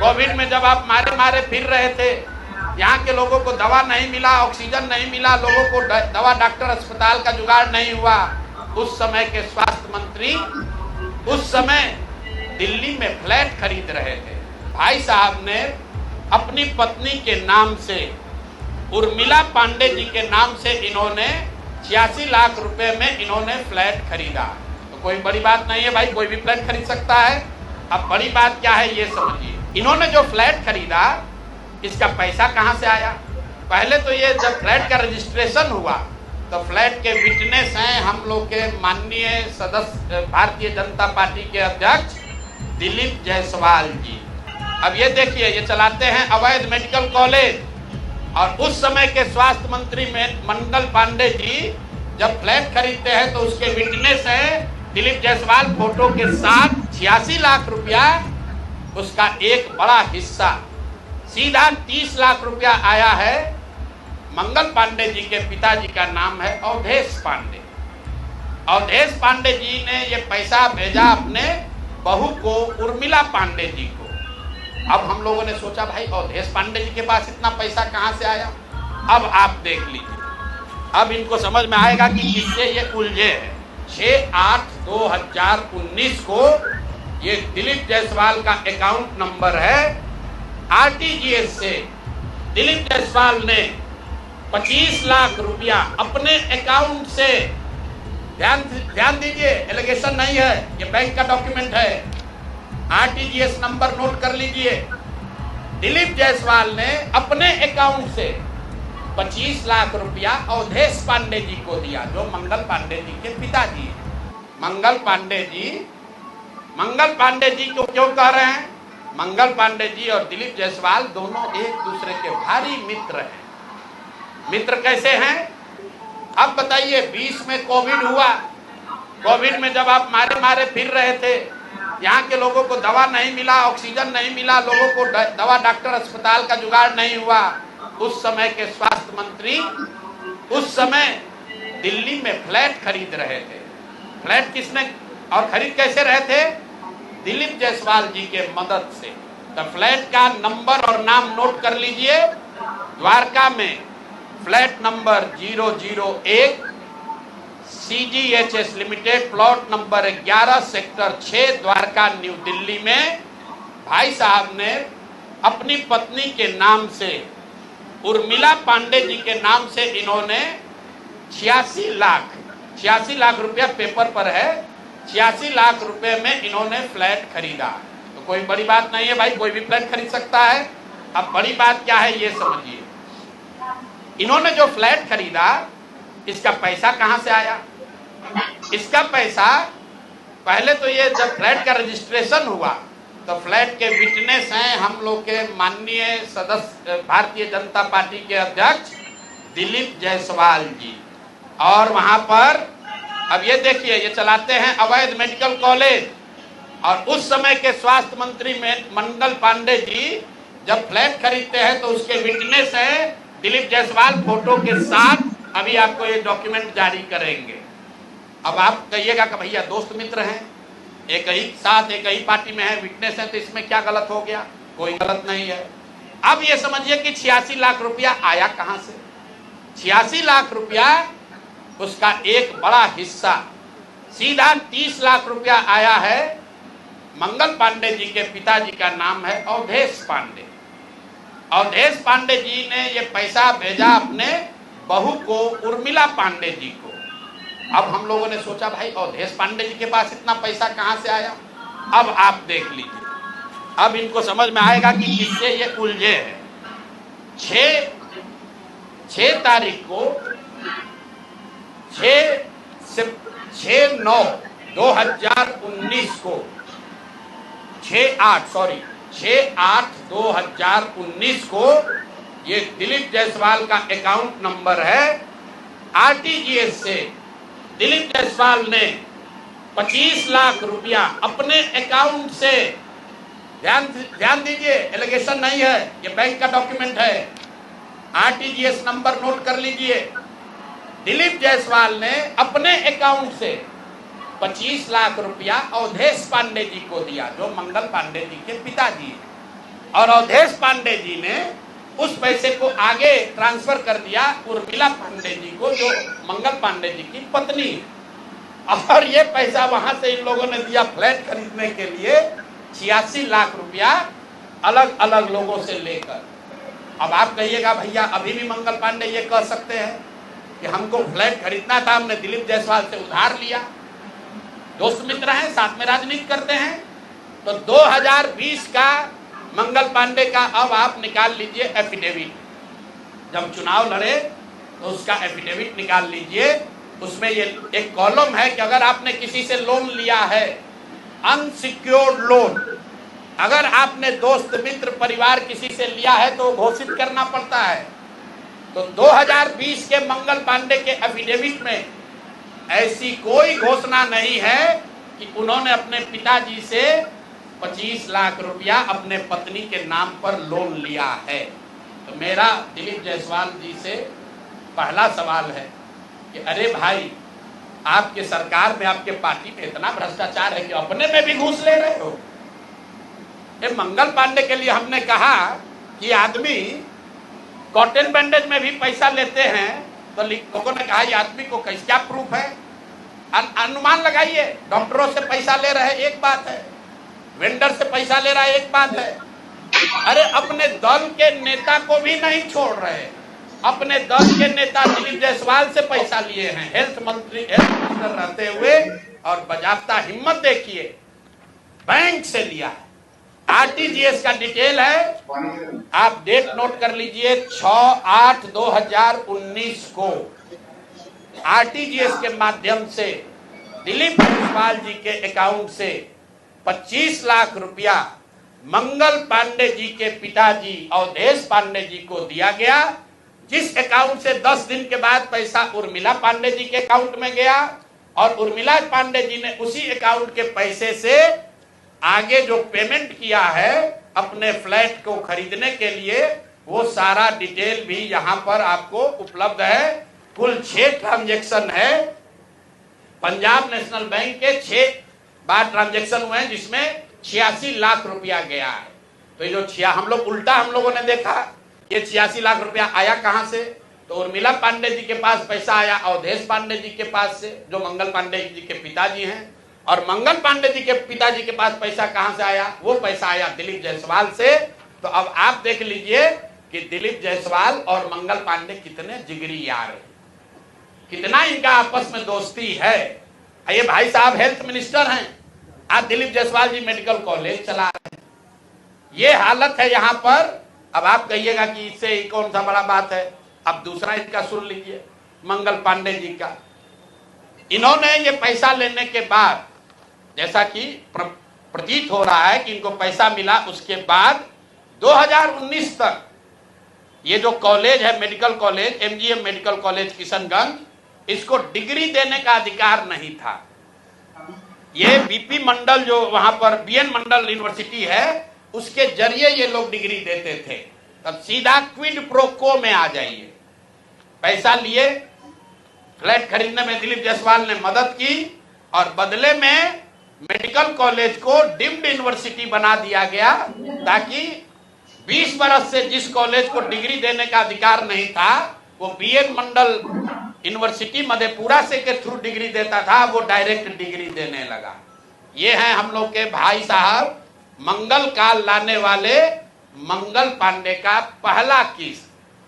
Covid में जब आप मारे मारे फिर रहे थे, यहाँ के लोगों को दवा नहीं मिला, ऑक्सीजन नहीं मिला, लोगों को दवा डॉक्टर अस्पताल का जुगाड़ नहीं हुआ, उस समय के स्वास्थ्य मंत्री उस समय दिल्ली में फ्लैट खरीद रहे थे। भाई साहब ने अपनी पत्नी के नाम से, उर्मिला पांडे जी के नाम से इन्होंने 86 लाख रुपए में इन्होंने फ्लैट खरीदा। तो कोई बड़ी बात नहीं है भाई, कोई भी फ्लैट खरीद सकता है। अब बड़ी बात क्या है ये समझिए। इन्होंने जो फ्लैट खरीदा, इसका पैसा कहां से आया? पहले तो ये जब फ्लैट का रजिस्ट्रेशन हुआ तो फ्लैट के विटनेस हैं हम लोग के माननीय सदस्य भारतीय जनता पार्टी के अध्यक्ष दिलीप जायसवाल जी। अब ये देखिए, ये चलाते हैं अवैध मेडिकल कॉलेज, और उस समय के स्वास्थ्य मंत्री मंगल पांडे जी जब फ्लैट खरीदते हैं तो उसके विटनेस हैं दिलीप जायसवाल फोटो के साथ। 86 लाख रुपया, उसका एक बड़ा हिस्सा सीधा 30 लाख रुपया आया है। मंगल पांडे जी के पिताजी का नाम है अवधेश पांडे। अवधेश पांडे जी ने ये पैसा भेजा अपने बहू को, उर्मिला पांडे जी को। अब हम लोगों ने सोचा भाई अवधेश पांडे जी के पास इतना पैसा कहां से आया? अब आप देख लीजिए, अब इनको समझ में आएगा कि किससे ये उलझे हैं। 6/8/2019 को ये दिलीप जायसवाल का अकाउंट नंबर है। आरटीजीएस से दिलीप जायसवाल ने 25 लाख रुपया अपने अकाउंट से, ध्यान दीजिए, एलिगेशन नहीं है, ये बैंक का डॉक्यूमेंट है। आरटीजीएस नंबर नोट कर लीजिए। दिलीप जायसवाल ने अपने अकाउंट से 25 लाख रुपया अवधेश पांडे जी को दिया, जो मंगल पांडे जी के पिताजी हैं। मंगल पांडे जी को क्यों कह रहे हैं? मंगल पांडे जी और दिलीप जायसवाल दोनों एक दूसरे के भारी मित्र हैं। मित्र कैसे हैं? अब बताइए, 20 में कोविड हुआ, कोविड में जब आप मारे मारे फिर रहे थे, यहाँ के लोगों को दवा नहीं मिला, ऑक्सीजन नहीं मिला, लोगों को दवा डॉक्टर अस्पताल का जुगाड़ नहीं हुआ, उस समय के स्वास्थ्य मंत्री उस समय दिल्ली में फ्लैट खरीद रहे थे। फ्लैट किसने और खरीद कैसे रहे थे? दिलीप जायसवाल जी के मदद से। तो फ्लैट का नंबर और नाम नोट कर लीजिए। द्वारका में flat number 001 CGHS limited, plot number 11 sector 6 Dwarka new Delhi में भाई साहब ने अपनी पत्नी के नाम से, उर्मिला पांडे जी के नाम से इन्होंने 86 लाख रुपया पेपर पर है, 86 लाख रुपए में इन्होंने फ्लैट खरीदा। तो कोई बड़ी बात नहीं है भाई, कोई भी फ्लैट खरीद सकता है। अब बड़ी बात क्या है ये समझिए। इन्होंने जो फ्लैट खरीदा, इसका पैसा कहां से आया? इसका पैसा पहले तो ये जब फ्लैट का रजिस्ट्रेशन हुआ तो फ्लैट के विटनेस हैं हम लोग के माननीय सदस्य भारतीय जनता पार्टी के अध्यक्ष दिलीप जायसवाल जी। और वहां पर अब ये देखिए, ये चलाते हैं अवैध मेडिकल कॉलेज, और उस समय के स्वास्थ्य मंत्री मंगल पांडे जी जब फ्लैट खरीदते हैं तो उसके विटनेस हैं दिलीप जायसवाल फोटो के साथ। अभी आपको ये डॉक्यूमेंट जारी करेंगे। अब आप कहिएगा कि भैया दोस्त मित्र हैं, एक ही साथ एक ही पार्टी में है, विटनेस है, तो इसमें क्या गलत हो गया? कोई गलत नहीं है। अब ये समझिए कि 86 लाख रुपया आया कहां से? 86 लाख रुपया, उसका एक बड़ा हिस्सा सीधा 30 लाख रुपया आया है। मंगल पांडे जी के पिताजी का नाम है अवधेश पांडे। अवधेश पांडे जी ने ये पैसा भेजा अपने बहू को, उर्मिला पांडे जी को। अब हम लोगों ने सोचा भाई अवधेश पांडे जी के पास इतना पैसा कहां से आया? अब आप देख लीजिए, अब इनको समझ में आएगा कि किससे ये उलझे हैं। 6 तारीख को 6/9/2019 को 6/8/2019 को ये दिलीप जायसवाल का अकाउंट नंबर है। आरटीजीएस से दिलीप जायसवाल ने 25 लाख रुपया अपने अकाउंट से, ध्यान दीजिए, एलिगेशन नहीं है, ये बैंक का डॉक्यूमेंट है। आरटीजीएस नंबर नोट कर लीजिए। दिलीप जायसवाल ने अपने अकाउंट से 25 लाख रुपया अवधेश पांडे जी को दिया, जो मंगल पांडे जी के पिताजी हैं। और अवधेश पांडे जी ने उस पैसे को आगे ट्रांसफर कर दिया उर्मिला पांडे जी को, जो मंगल पांडे जी की पत्नी है। और ये पैसा वहां से इन लोगों ने दिया फ्लैट खरीदने के लिए 86 लाख रुपया अलग अलग लोगों से लेकर। अब आप कहिएगा भैया अभी भी मंगल पांडे ये कह सकते हैं कि हमको फ्लैट खरीदना था, हमने दिलीप जायसवाल से उधार लिया। दोस्त मित्र हैं, साथ में राजनीति करते हैं। तो 2020 का मंगल पांडे का अब आप निकाल लीजिए एफिडेविट, जब चुनाव लड़े तो उसका एफिडेविट निकाल लीजिए। उसमें ये एक कॉलम है कि अगर आपने किसी से लोन लिया है, अनसिक्योर्ड लोन, अगर आपने दोस्त मित्र परिवार किसी से लिया है तो घोषित करना पड़ता है। तो 2020 के मंगल पांडे के एफिडेविट में ऐसी कोई घोषणा नहीं है कि उन्होंने अपने पिताजी से 25 लाख रुपया अपने पत्नी के नाम पर लोन लिया है। तो मेरा दिलीप जायसवाल जी से पहला सवाल है कि अरे भाई, आपके सरकार में, आपके पार्टी में इतना भ्रष्टाचार है कि अपने में भी घूस ले रहे हो। ये मंगल पांडे के लिए हमने कहा कि आदमी कॉटन बैंडेज में भी पैसा लेते हैं, तो लोगों ने कहा ये आदमी को क्या प्रूफ है, अनुमान लगाइए। डॉक्टरों से पैसा ले रहे एक बात है, वेंडर से पैसा ले रहा है एक बात है। अरे अपने दल के नेता को भी नहीं छोड़ रहे। अपने दल के नेता दिलीप जायसवाल से पैसा लिए हैं, हेल्थ मिनिस्टर रहते हुए, और बजाफ्ता हिम्मत देखिए, बैंक से लिया है। आरटीजीएस का डिटेल है, आप डेट नोट कर लीजिए, 6/8/2019 को आरटीजीएस के माध्यम से दिलीप जायसवाल जी के अकाउंट से 25 लाख रुपया मंगल पांडे जी के पिताजी अवधेश पांडे जी को दिया गया, जिस अकाउंट से 10 दिन के बाद पैसा उर्मिला पांडे जी के अकाउंट में गया, और उर्मिला पांडे जी ने उसी अकाउंट के पैसे से आगे जो पेमेंट किया है अपने फ्लैट को खरीदने के लिए, वो सारा डिटेल भी यहां पर आपको उपलब्ध है। कुल 6 ट्रांजैक्शन है, पंजाब नेशनल बैंक के 6 बार ट्रांजैक्शन हुए हैं, जिसमें 86 लाख रुपया गया है। तो ये जो हम लोगों ने देखा, ये 86 लाख रुपया आया कहां से? तो उर्मिला पांडे जी के पास पैसा आया अवधेश पांडे जी के पास से, जो मंगल पांडे जी के पिताजी हैं। और मंगल पांडे जी के पिताजी के पास पैसा कहां से आया? वो पैसा आया दिलीप जायसवाल से। तो अब आप देख लीजिए कि दिलीप जायसवाल और मंगल पांडे कितने जिगरी यार हैं, कितना इनका आपस में दोस्ती है। ये भाई साहब हेल्थ मिनिस्टर हैं, आज दिलीप जायसवाल जी मेडिकल कॉलेज चला रहे हैं। ये हालत है यहाँ पर। अब आप कहिएगा कि इससे कौन सा बड़ा बात है। अब दूसरा इसका सुन लीजिए, मंगल पांडे जी का। इन्होंने ये पैसा लेने के बाद, जैसा कि प्रतीत हो रहा है कि इनको पैसा मिला, उसके बाद 2019 तक ये जो कॉलेज है medical college, MGM medical college Kishanganj, इसको डिग्री देने का अधिकार नहीं था। ये बीपी मंडल, जो वहां पर बीएन मंडल यूनिवर्सिटी है, उसके जरिए ये लोग डिग्री देते थे। तब सीधा क्विड प्रो को में आ जाइए। पैसा लिए, फ्लैट खरीदने में दिलीप जायसवाल ने मदद की, और बदले में मेडिकल कॉलेज को डीम्ड यूनिवर्सिटी बना दिया गया, ताकि 20 बरस से जिस कॉलेज को डिग्री देने का अधिकार नहीं था, वो बीएन मंडल यूनिवर्सिटी मधेपुरा से के थ्रू डिग्री देता था, वो डायरेक्ट डिग्री देने लगा। ये हैं हम लोग के भाई साहब, मंगल काल लाने वाले मंगल पांडे का पहला केस।